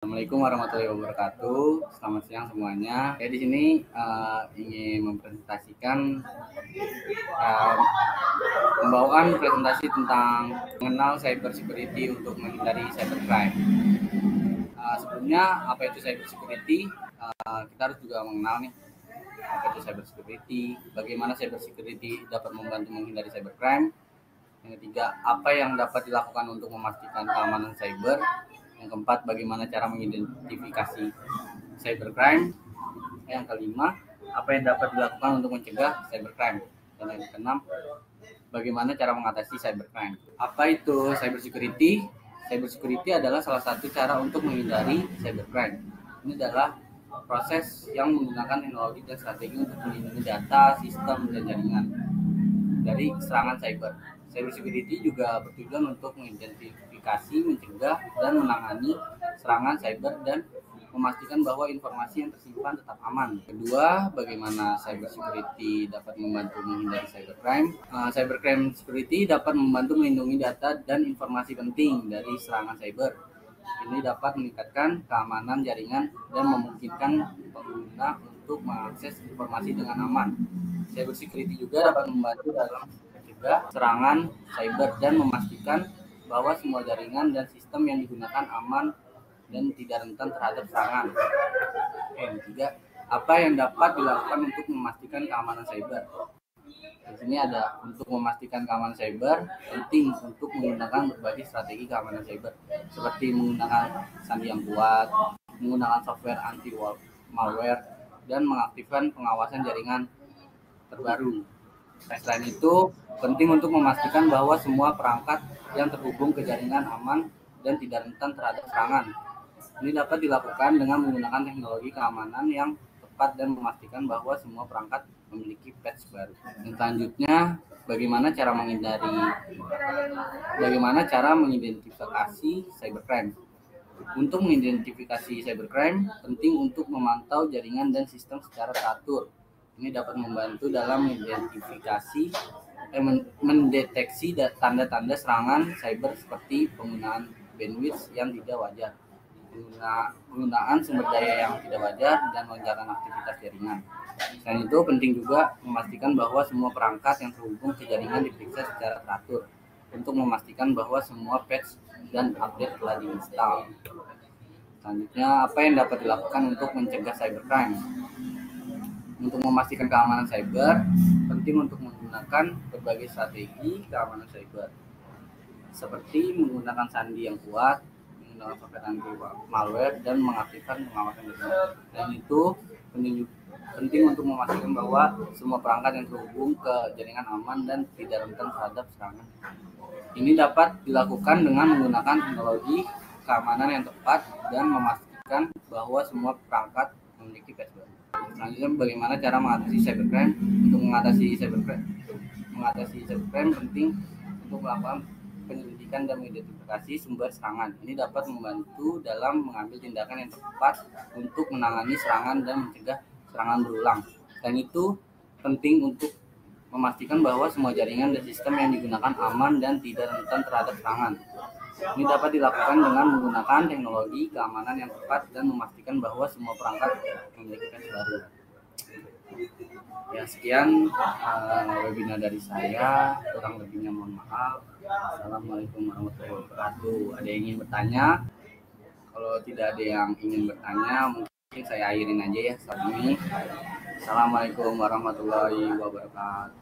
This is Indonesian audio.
Assalamualaikum warahmatullahi wabarakatuh. Selamat siang semuanya. Saya di sini ingin mempresentasikan uh, pembawaan presentasi tentang mengenal cyber security untuk menghindari cybercrime. Sebelumnya apa itu cyber security? Kita harus juga mengenal nih apa itu cyber security, bagaimana cyber security dapat membantu menghindari cybercrime. Yang ketiga, apa yang dapat dilakukan untuk memastikan keamanan cyber. Yang keempat, bagaimana cara mengidentifikasi cybercrime. Yang kelima, apa yang dapat dilakukan untuk mencegah cybercrime. Dan yang keenam, bagaimana cara mengatasi cybercrime. Apa itu cyber security? Cyber security adalah salah satu cara untuk menghindari cybercrime. Ini adalah proses yang menggunakan teknologi dan strategi untuk melindungi data, sistem, dan jaringan dari serangan cyber. Cyber security juga bertujuan untuk mengidentifikasi, mencegah, dan menangani serangan cyber dan memastikan bahwa informasi yang tersimpan tetap aman. Kedua, bagaimana cyber security dapat membantu menghindari cybercrime. Cybercrime security dapat membantu melindungi data dan informasi penting dari serangan cyber. Ini dapat meningkatkan keamanan jaringan dan memungkinkan pengguna untuk mengakses informasi dengan aman. Cyber security juga dapat membantu dalam mencegah serangan cyber dan memastikan bahwa semua jaringan dan sistem yang digunakan aman dan tidak rentan terhadap serangan. Yang ketiga, apa yang dapat dilakukan untuk memastikan keamanan cyber? Di sini ada untuk memastikan keamanan cyber, penting untuk menggunakan berbagai strategi keamanan cyber, seperti menggunakan sandi yang kuat, menggunakan software anti malware, dan mengaktifkan pengawasan jaringan terbaru. Selain itu, penting untuk memastikan bahwa semua perangkat yang terhubung ke jaringan aman dan tidak rentan terhadap serangan. Ini dapat dilakukan dengan menggunakan teknologi keamanan yang tepat dan memastikan bahwa semua perangkat memiliki patch baru. Dan selanjutnya, bagaimana cara mengidentifikasi cybercrime. Untuk mengidentifikasi cybercrime, penting untuk memantau jaringan dan sistem secara teratur. Ini dapat membantu dalam mendeteksi tanda-tanda serangan cyber seperti penggunaan bandwidth yang tidak wajar, penggunaan sumber daya yang tidak wajar, dan lonjakan aktivitas jaringan. Selain itu, penting juga memastikan bahwa semua perangkat yang terhubung ke jaringan diperiksa secara teratur untuk memastikan bahwa semua patch dan update telah diinstal. Selanjutnya, apa yang dapat dilakukan untuk mencegah cybercrime? Untuk memastikan keamanan cyber, penting untuk menggunakan berbagai strategi keamanan cyber, seperti menggunakan sandi yang kuat, menggunakan software anti malware, dan mengaktifkan pengawasan jaringan. Dan itu penting untuk memastikan bahwa semua perangkat yang terhubung ke jaringan aman dan tidak rentan terhadap serangan. Ini dapat dilakukan dengan menggunakan teknologi keamanan yang tepat dan memastikan bahwa semua perangkat memiliki patch baru. Selanjutnya, bagaimana cara mengatasi cybercrime? Untuk mengatasi cybercrime penting untuk melakukan penyelidikan dan mengidentifikasi sumber serangan. Ini dapat membantu dalam mengambil tindakan yang tepat untuk menangani serangan dan mencegah serangan berulang. Dan itu penting untuk memastikan bahwa semua jaringan dan sistem yang digunakan aman dan tidak rentan terhadap serangan. Ini dapat dilakukan dengan menggunakan teknologi keamanan yang tepat dan memastikan bahwa semua perangkat memiliki patch baru. Ya, sekian webinar dari saya. Kurang lebihnya mohon maaf. Assalamualaikum warahmatullahi wabarakatuh. Ada yang ingin bertanya? Kalau tidak ada yang ingin bertanya, mungkin saya akhirin aja ya saat ini. Assalamualaikum warahmatullahi wabarakatuh.